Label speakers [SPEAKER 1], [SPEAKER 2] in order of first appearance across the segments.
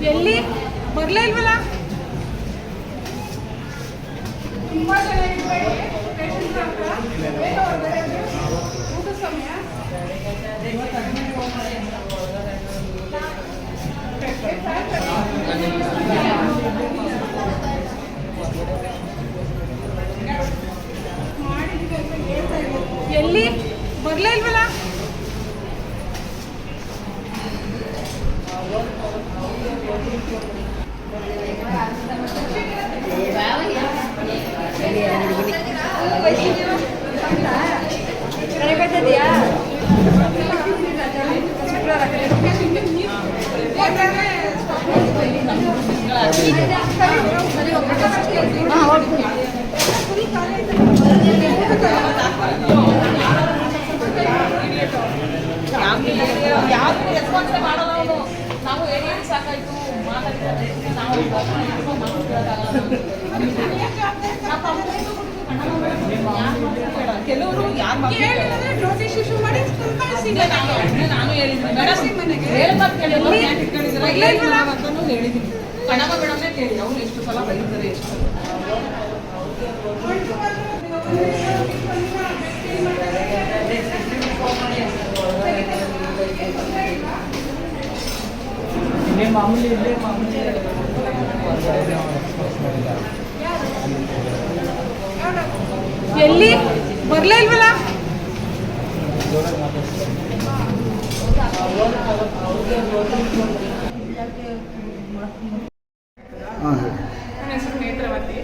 [SPEAKER 1] ಎಲ್ಲಿ ಬರಲೇ ಇಲ್ವಲ್ಲ? ತುಂಬ ಜನ ಊಟ ಸಮಯ ಎಲ್ಲಿ ಬರಲೇ ಇಲ್ವಲ್ಲ?
[SPEAKER 2] ಯಾವುದು ರೆಸ್ಪಾನ್ಸ್ ಮಾಡಲ್ಲ ಅವನು. ನಾವು ಹೇಳಿ ಸಾಕಾಯ್ತು ಕೆಲವರು ಯಾರು ನಾನು ಹೇಳಿದ್ದೀನಿ ಕಣವ ಮೇಡಮ್ನೇ ಕೇಳಿ ಅವ್ರು ಎಷ್ಟು ಸಲ ಬರೀತಾರೆ ಎಷ್ಟು
[SPEAKER 3] ಮಾಮೂಲಿ
[SPEAKER 1] ಎಲ್ಲಿ ಬರಲೇ ಇಲ್ವಲ್ಲ?
[SPEAKER 4] ನನ್ನ ಹೆಸರು ನೇತ್ರಾವತಿ,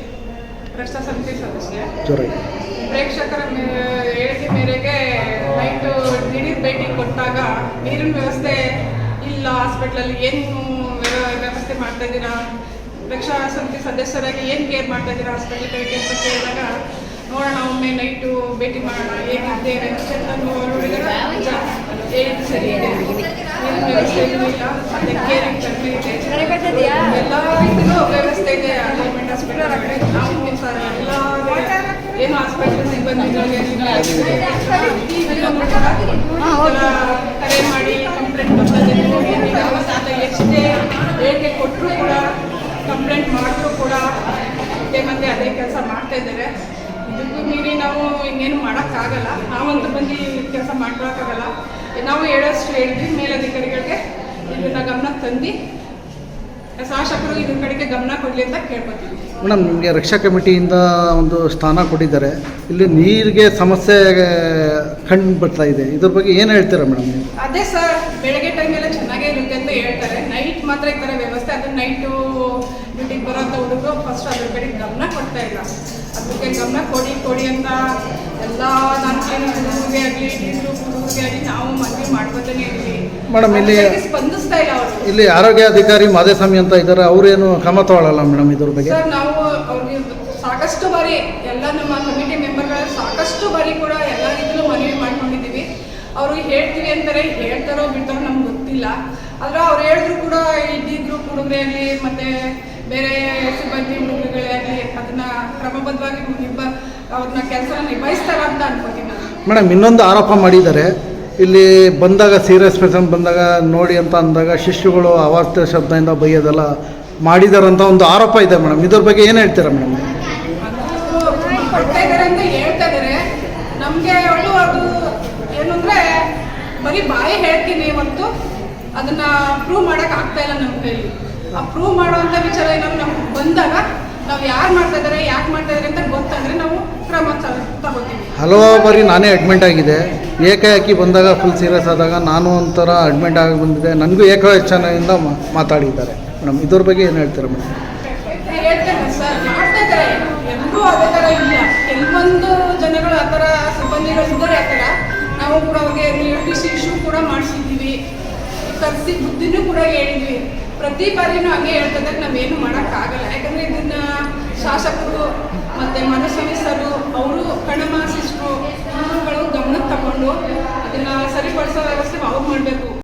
[SPEAKER 4] ಭ್ರಷ್ಟ ಸಮಿತಿ ಸದಸ್ಯೆ. ಪ್ರೇಕ್ಷಕರ ಹೇಳಿಕೆ ಮೇರೆಗೆ ನೈಟು ದಿಢೀರ್ ಭೇಟಿ ಕೊಟ್ಟಾಗ ನೀರಿನ ವ್ಯವಸ್ಥೆ ಇಲ್ಲ ಹಾಸ್ಪಿಟ್ಲಲ್ಲಿ, ಏನು ವ್ಯವಸ್ಥೆ ಮಾಡ್ತಾ ಇದ್ದೀರಾ, ರಕ್ಷಾ ಸಮಿತಿ ಸದಸ್ಯರಾಗಿ ಏನು ಕೇರ್ ಮಾಡ್ತಾ ಇದ್ದೀರಾ ಹಾಸ್ಪಿಟಲ್ ಕಡೆಗೆ ಅಂತ ಕೇಳಿದಾಗ, ನೋಡೋಣ ಒಮ್ಮೆ ನೈಟು ಭೇಟಿ ಮಾಡೋಣ ಹೇಗಿದ್ದೇವೆ ಹೇಳಿದ್ದು ಸರಿ ಇದೆ, ನೀರಿನ ವ್ಯವಸ್ಥೆ ಏನೂ ಇಲ್ಲ, ಮತ್ತೆ ಕೇರಿಂಗ್ ಕಡಿಮೆ ಇದೆ, ಎಲ್ಲ ಇದೂ ವ್ಯವಸ್ಥೆ ಇದೆ ಗೌರ್ಮೆಂಟ್ ಹಾಸ್ಪಿಟಲ್ ಆ ಕಡೆ. ನಾವು ಸರ್ ಎಲ್ಲ ಏನು ಹಾಸ್ಪಿಟಲ್ ಸಿಬ್ಬಂದಿಗಳಿಗೆ ಕರೆ ಮಾಡಿ ಕಂಪ್ಲೇಂಟ್ ಬರ್ತದೆ. ಎಷ್ಟೇ ಹೇಳಿಕೆ ಕೊಟ್ಟರು ಕೂಡ ಕಂಪ್ಲೇಂಟ್ ಮಾಡಿದ್ರು ಕೂಡ ಮತ್ತೆ ಅದೇ ಕೆಲಸ ಮಾಡ್ತಾ ಇದ್ದಾರೆ. ಇದಕ್ಕೂ ಮೀರಿ ನಾವು ಇನ್ನೇನು ಮಾಡೋಕ್ಕಾಗಲ್ಲ, ನಾವಂತೂ ಬಂದು ಕೆಲಸ ಮಾಡ್ಕೊಳಕ್ಕಾಗಲ್ಲ. ನಾವು ಹೇಳೋಷ್ಟು ಹೇಳಿದ್ವಿ ಮೇಲಧಿಕಾರಿಗಳಿಗೆ, ಇದನ್ನ ಗಮನಕ್ಕೆ ತಂದು ಶಾಸಕರು ಇದ್ರ ಕಡೆಗೆ ಗಮನ ಕೊಡಲಿ ಅಂತ ಕೇಳ್ಕೊತೀವಿ.
[SPEAKER 3] ಮೇಡಮ್, ನಿಮಗೆ ರಕ್ಷಾ ಕಮಿಟಿಯಿಂದ ಒಂದು ಸ್ಥಾನ ಕೊಟ್ಟಿದ್ದಾರೆ, ಇಲ್ಲಿ ನೀರಿಗೆ ಸಮಸ್ಯೆ ಕಂಡು ಬರ್ತಾ ಇದೆ, ಇದ್ರ ಬಗ್ಗೆ ಏನು ಹೇಳ್ತೀರಾ ಮೇಡಮ್?
[SPEAKER 4] ಅದೇ ಸರ್, ಬೆಳಗ್ಗೆ ಟೈಮೆಲ್ಲ ಚೆನ್ನಾಗೇ ಇರುತ್ತೆ ಅಂತ ಹೇಳ್ತಾರೆ, ನೈಟ್ ಮಾತ್ರ ಈ ಥರ ವ್ಯವಸ್ಥೆ. ಅದು ನೈಟು ಡ್ಯೂಟಿಗೆ ಬರೋಂಥ ಹುಡುಗರು ಫಸ್ಟ್ ಅದ್ರ ಕಡೆಗೆ ಗಮನ ಕೊಡ್ತಾ ಇಲ್ಲ. ಅದಕ್ಕೆ ಗಮನ ಕೊಡಿ ಅಂತ ಎಲ್ಲ ನಾನು ಹುಡುಗರಿಗೆ ಆಗಲಿ ಹುಡುಗರಿಗೆ ಆಗಲಿ ನಾವು ಮನವಿ ಮಾಡ್ಕೊತಾನೆ ಇದ್ದೀವಿ.
[SPEAKER 3] ಮೇಡಮ್, ಇಲ್ಲಿ
[SPEAKER 4] ಸ್ಪಂದಿಸ್ತಾ ಇಲ್ಲ ಅವರು.
[SPEAKER 3] ಇಲ್ಲಿ ಆರೋಗ್ಯ ಅಧಿಕಾರಿ ಮಾದೇಸ್ವಾಮಿ ಅಂತ ಇದ್ದಾರೆ, ಅವರೇನು ಕ್ರಮ ತಗೊಳ್ಳಲ್ಲ ಮೇಡಮ್ ಇದ್ರ ಬಗ್ಗೆ?
[SPEAKER 4] ಸರ್, ನಾವು ಅವ್ರಿಗೆ ಸಾಕಷ್ಟು ಬಾರಿ ಎಲ್ಲ ನಮ್ಮ ಕಮಿಟಿ ಮೆಂಬರ್ಗಳ ಸಾಕಷ್ಟು ಬಾರಿ ಕೂಡ ಎಲ್ಲ ರೀತಿಯಲ್ಲೂ ಮನವಿ ಮಾಡ್ಕೊಂಡಿದ್ದೀವಿ. ಅವ್ರಿಗೆ ಹೇಳ್ತೀವಿ ಅಂತಾರೆ, ಹೇಳ್ತಾರೋ ಬಿಡ್ತಾರೋ ನಮ್ಗೆ ಗೊತ್ತಿಲ್ಲ. ಆದರೆ ಅವ್ರು ಹೇಳಿದ್ರು ಕೂಡ ಇದ್ದಿದ್ರು ಹುಡುಗರೇ ಆಗಲಿ ಮತ್ತು ಬೇರೆ ಸಿಬ್ಬಂದಿ ಹುಡುಗರುಗಳೇ ಆಗಲಿ ಅದನ್ನ ಕ್ರಮಬದ್ಧವಾಗಿ ಅವ್ರನ್ನ ಕೆಲಸ ನಿಭಾಯಿಸ್ತಾರ ಅಂತ ಅನ್ಕೋತೀನಿ ನಾನು.
[SPEAKER 3] ಮೇಡಮ್, ಇನ್ನೊಂದು ಆರೋಪ ಮಾಡಿದ್ದಾರೆ, ಇಲ್ಲಿ ಬಂದಾಗ ಸೀರಿಯಸ್ ಪೇಷಂಟ್ ಬಂದಾಗ ನೋಡಿ ಅಂತ ಅಂದಾಗ ಶಿಷ್ಯುಗಳು ಅವಾಚ್ಯ ಶಬ್ದದಿಂದ ಬೈಯೋದೆಲ್ಲ ಮಾಡಿದಾರಂತ ಒಂದು ಆರೋಪ ಇದೆ ಮೇಡಮ್, ಇದ್ರ ಬಗ್ಗೆ ಏನು ಹೇಳ್ತೀರಾ ಮೇಡಮ್?
[SPEAKER 4] ಕೊಡ್ತಾ ಇದ್ದಾರೆ ಅಂತ ಹೇಳ್ತಾ ಇದ್ದಾರೆ. ನಮಗೆ ಅವಳು ಅದು ಏನು ಅಂದರೆ ಬರೀ ಬಾಯಿ ಹೇಳ್ತೀನಿ ಹೊರತು ಅದನ್ನ ಪ್ರೂವ್ ಮಾಡೋಕೆ ಆಗ್ತಾ ಇಲ್ಲ ನಮ್ಮ ಕೈಲಿ. ಆ ಪ್ರೂವ್ ಮಾಡುವಂಥ ವಿಚಾರ ಏನಾದ್ರು ನಮ್ಗೆ ಬಂದಾಗ ನಾವು ಯಾರು ಮಾಡ್ತಾ ಇದ್ದಾರೆ ಯಾಕೆ ಮಾಡ್ತಾ ಇದ್ದಾರೆ ಅಂತ ಗೊತ್ತಂದರೆ ನಾವು ಕ್ರಮ ತಗೋತೀವಿ.
[SPEAKER 3] ಹಲವು ಬಾರಿ ನಾನೇ ಅಡ್ಮಿಟ್ ಆಗಿದೆ, ಏಕಾಏಕಿ ಬಂದಾಗ ಫುಲ್ ಸೀರಿಯಸ್ ಆದಾಗ ನಾನು ಒಂಥರ ಅಡ್ಮಿಟ್ ಆಗಿ ಬಂದಿದೆ, ನನಗೂ ಏಕವಚನದಿಂದ ಮಾತಾಡಿದ್ದಾರೆ ಮೇಡಮ್, ಇದ್ರ ಬಗ್ಗೆ ಏನು ಹೇಳ್ತೀರಾ ಮೇಡಮ್?
[SPEAKER 4] ಹೇಳ್ತೇನೆ ಸರ್, ಮಾಡ್ತಾ ಇದ್ದಾರೆ, ಎಲ್ಲರೂ ಅದೇ ಥರ ಇಲ್ಲ. ಕೆಲವೊಂದು ಜನಗಳು ಆ ಥರ ಸಿಬ್ಬಂದಿಗಳು ಇದ್ದಾರೆ ಆ ಥರ. ನಾವು ಕೂಡ ಅವ್ರಿಗೆ ರಿಲೇಟಿವ್ಸ್ ಇಶ್ಯೂ ಕೂಡ ಮಾಡಿಸಿದ್ದೀವಿ, ಕರೆಸಿ ಬುದ್ಧಿನೂ ಕೂಡ ಹೇಳಿದ್ವಿ. ಪ್ರತಿ ಬಾರಿನೂ ಹಂಗೆ ಹೇಳ್ತಿದ್ದಾಗ ನಾವೇನು ಮಾಡೋಕ್ಕಾಗಲ್ಲ. ಯಾಕಂದರೆ ಇದನ್ನು ಶಾಸಕರು ಮತ್ತು ಮಾಧುಸ್ವಾಮಿ ಸರು ಅವರು ಕಣಮ ಸಿಸ್ಟ್ರು ಇವುಗಳು ಗಮನಕ್ಕೆ ತಗೊಂಡು ಅದನ್ನು ಸರಿಪಡಿಸೋ ವ್ಯವಸ್ಥೆ ಅವ್ರು ಮಾಡಬೇಕು.